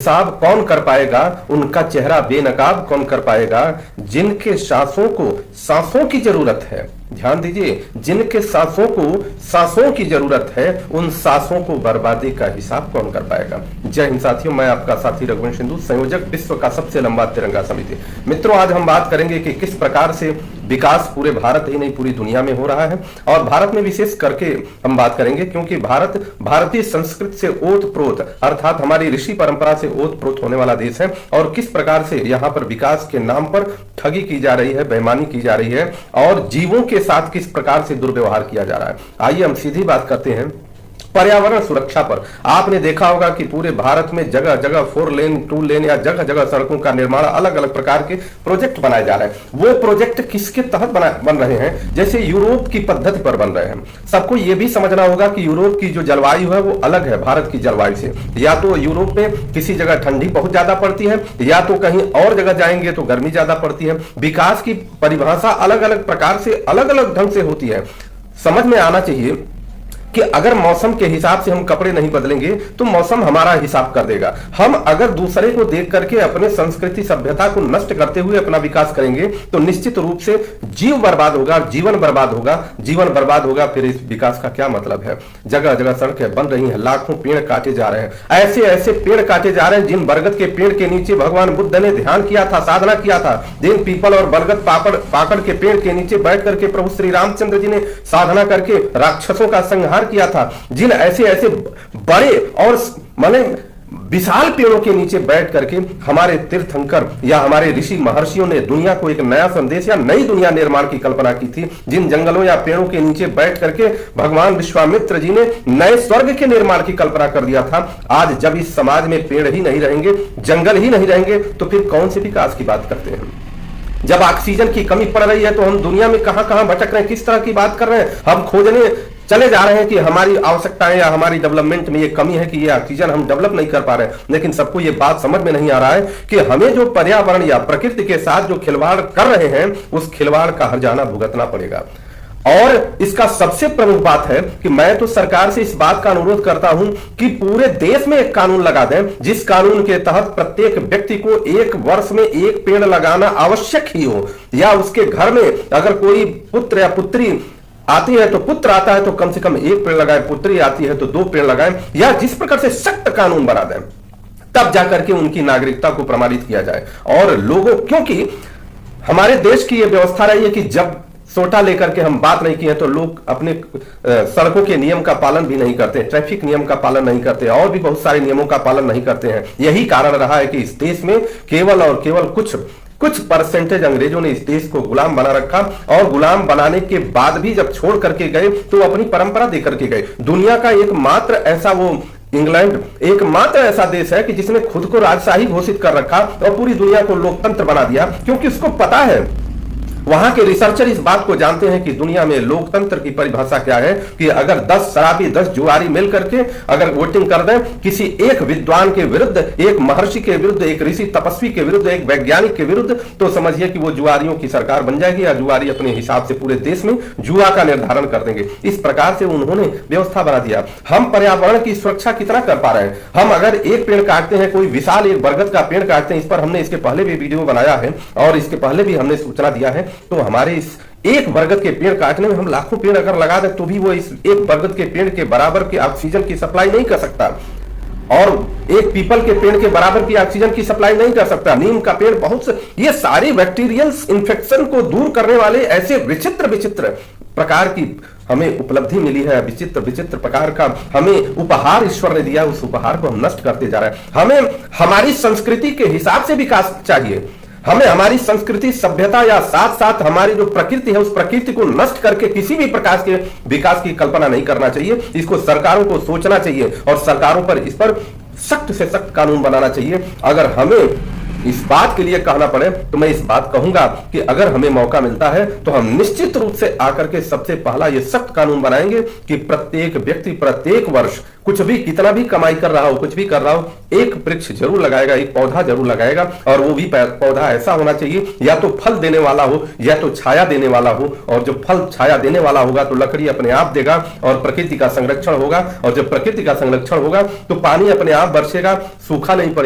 हिसाब कौन कर पाएगा, उनका चेहरा बेनकाब कौन कर पाएगा, जिनके सांसों की जरूरत है। ध्यान दीजिए, जिनके सांसों की जरूरत है, उन सांसों को बर्बादी का हिसाब कौन कर पाएगा। जय हिंद साथियों, मैं आपका साथी रघुवंश सिंधु, संयोजक विश्व का सबसे लंबा तिरंगा समिति। मित्रों, आज हम बात करेंगे कि किस प्रकार से विकास पूरे भारत ही नहीं पूरी दुनिया में हो रहा है, और भारत में विशेष करके हम बात करेंगे क्योंकि भारत भारतीय संस्कृति से ओतप्रोत अर्थात हमारी ऋषि परंपरा से ओतप्रोत होने वाला देश है, और किस प्रकार से यहाँ पर विकास के नाम पर ठगी की जा रही है, बेईमानी की जा रही है, और जीवों के साथ किस प्रकार से दुर्व्यवहार किया जा रहा है। आइए हम सीधी बात करते हैं पर्यावरण सुरक्षा पर। आपने देखा होगा कि पूरे भारत में जगह जगह 4 लेन 2 लेन या जगह जगह सड़कों का निर्माण, अलग अलग प्रकार के प्रोजेक्ट बनाए जा रहे हैं। वो प्रोजेक्ट किसके तहत बन रहे हैं? जैसे यूरोप की पद्धति पर बन रहे हैं। सबको यह भी समझना होगा कि यूरोप की जो जलवायु है वो अलग है भारत की जलवायु से। या तो यूरोप में किसी जगह ठंडी बहुत ज्यादा पड़ती है, या तो कहीं और जगह जाएंगे तो गर्मी ज्यादा पड़ती है। विकास की परिभाषा अलग अलग प्रकार से अलग अलग ढंग से होती है। समझ में आना चाहिए कि अगर मौसम के हिसाब से हम कपड़े नहीं बदलेंगे तो मौसम हमारा हिसाब कर देगा। हम अगर दूसरे को देख करके अपने संस्कृति सभ्यता को नष्ट करते हुए अपना विकास करेंगे तो निश्चित रूप से जीवन बर्बाद होगा। फिर इस विकास का क्या मतलब है? जगह जगह सड़कें बन रही हैं, लाखों पेड़ काटे जा रहे हैं, ऐसे ऐसे पेड़ काटे जा रहे हैं जिन बरगद के पेड़ के नीचे भगवान बुद्ध ने ध्यान किया था, साधना किया था, जिन पीपल और बरगद पाकड़ के पेड़ के नीचे बैठ करके प्रभु श्री रामचंद्र जी ने साधना करके राक्षसों का संहार किया था, जिन ऐसे ऐसे बड़े और माने विशाल पेड़ों के नीचे बैठ करके हमारे तीर्थंकर या हमारे ऋषि महर्षियों ने दुनिया को एक नया संदेश या नई दुनिया निर्माण की कल्पना की थी, जिन जंगलों या पेड़ों के नीचे बैठ करके भगवान विश्वामित्र जी ने नए स्वर्ग के निर्माण की कल्पना कर दिया था। आज जब इस समाज में पेड़ ही नहीं रहेंगे, जंगल ही नहीं रहेंगे, तो फिर कौन से विकास की बात करते हैं? जब ऑक्सीजन की कमी पड़ रही है तो हम दुनिया में कहां कहां भटक रहे हैं, किस तरह की बात कर रहे हैं? हम खोजने चले जा रहे हैं कि हमारी आवश्यकताएं या हमारी डेवलपमेंट में ये कमी है कि ये ऑक्सीजन हम डेवलप नहीं कर पा रहे हैं। लेकिन सबको ये बात समझ में नहीं आ रहा है कि हमें जो पर्यावरण या प्रकृति के साथ जो खिलवाड़ कर रहे हैं उस खिलवाड़ का हर्जाना भुगतना पड़ेगा। और इसका सबसे प्रमुख बात है कि मैं तो सरकार से इस बात का अनुरोध करता हूं कि पूरे देश में एक कानून लगा दें, जिस कानून के तहत प्रत्येक व्यक्ति को 1 वर्ष में 1 पेड़ लगाना आवश्यक ही हो, या उसके घर में अगर कोई पुत्र या पुत्री आती है तो पुत्र आता है तो कम से कम 1 पेड़ लगाए, पुत्री आती है तो 2 पेड़ लगाए, या जिस प्रकार से सख्त कानून बना दें, तब जाकर के उनकी नागरिकता को प्रमाणित किया जाए। और लोगों, क्योंकि हमारे देश की यह व्यवस्था रही है कि जब सोटा लेकर के हम बात नहीं की है तो लोग अपने सड़कों के नियम का पालन भी नहीं करते, ट्रैफिक नियम का पालन नहीं करते, और भी बहुत सारे नियमों का पालन नहीं करते हैं। यही कारण रहा है कि इस देश में केवल और केवल कुछ परसेंटेज अंग्रेजों ने इस देश को गुलाम बना रखा, और गुलाम बनाने के बाद भी जब छोड़ करके गए तो अपनी परंपरा दे करके गए। दुनिया का एकमात्र ऐसा इंग्लैंड एकमात्र ऐसा देश है कि जिसने खुद को राजशाही घोषित कर रखा और पूरी दुनिया को लोकतंत्र बना दिया, क्योंकि उसको पता है, वहां के रिसर्चर इस बात को जानते हैं कि दुनिया में लोकतंत्र की परिभाषा क्या है, कि अगर 10 शराबी 10 जुआरी मिल करके अगर वोटिंग कर दें किसी एक विद्वान के विरुद्ध, एक महर्षि के विरुद्ध, एक ऋषि तपस्वी के विरुद्ध, एक वैज्ञानिक के विरुद्ध, तो समझिए कि वो जुआरियों की सरकार बन जाएगी, या जुआरी अपने हिसाब से पूरे देश में जुआ का निर्धारण कर देंगे। इस प्रकार से उन्होंने व्यवस्था बना दिया। हम पर्यावरण की सुरक्षा कितना कर पा रहे हैं? हम अगर 1 पेड़ काटते हैं, कोई विशाल एक बरगद का पेड़ काटते हैं, इस पर हमने इसके पहले भी वीडियो बनाया है और इसके पहले भी हमने सूचना दिया है, तो हमारे इस 1 बरगद के पेड़ काटने में हम लाखों पेड़ अगर लगा दें तो भी वो इस 1 बरगद के पेड़ के बराबर की ऑक्सीजन की सप्लाई नहीं कर सकता, और 1 पीपल के पेड़ के बराबर की ऑक्सीजन की सप्लाई नहीं कर सकता। नीम का पेड़ बहुत से, ये सारी बैक्टीरियल इन्फेक्शन को दूर करने वाले ऐसे विचित्र विचित्र प्रकार की हमें उपलब्धि मिली है, विचित्र विचित्र प्रकार का हमें उपहार ईश्वर ने दिया, उस उपहार को हम नष्ट करते जा रहे हैं। हमें हमारी संस्कृति के हिसाब से विकास चाहिए, हमें हमारी संस्कृति सभ्यता या साथ साथ हमारी जो प्रकृति है उस प्रकृति को नष्ट करके किसी भी प्रकार के विकास की कल्पना नहीं करना चाहिए। इसको सरकारों को सोचना चाहिए और सरकारों पर इस पर सख्त से सख्त कानून बनाना चाहिए। अगर हमें इस बात के लिए कहना पड़े तो मैं इस बात कहूंगा कि अगर हमें मौका मिलता है तो हम निश्चित रूप से आकर के सबसे पहला ये सख्त कानून बनाएंगे कि प्रत्येक व्यक्ति प्रत्येक वर्ष कुछ भी कितना भी कमाई कर रहा हो, कुछ भी कर रहा हो, 1 वृक्ष जरूर लगाएगा, 1 पौधा जरूर लगाएगा। और वो भी पौधा ऐसा होना चाहिए या तो फल देने वाला हो या तो छाया देने वाला हो, और जो फल छाया देने वाला होगा तो लकड़ी अपने आप देगा और प्रकृति का संरक्षण होगा, और जब प्रकृति का संरक्षण होगा तो पानी अपने आप बरसेगा, सूखा नहीं पड़ेगा।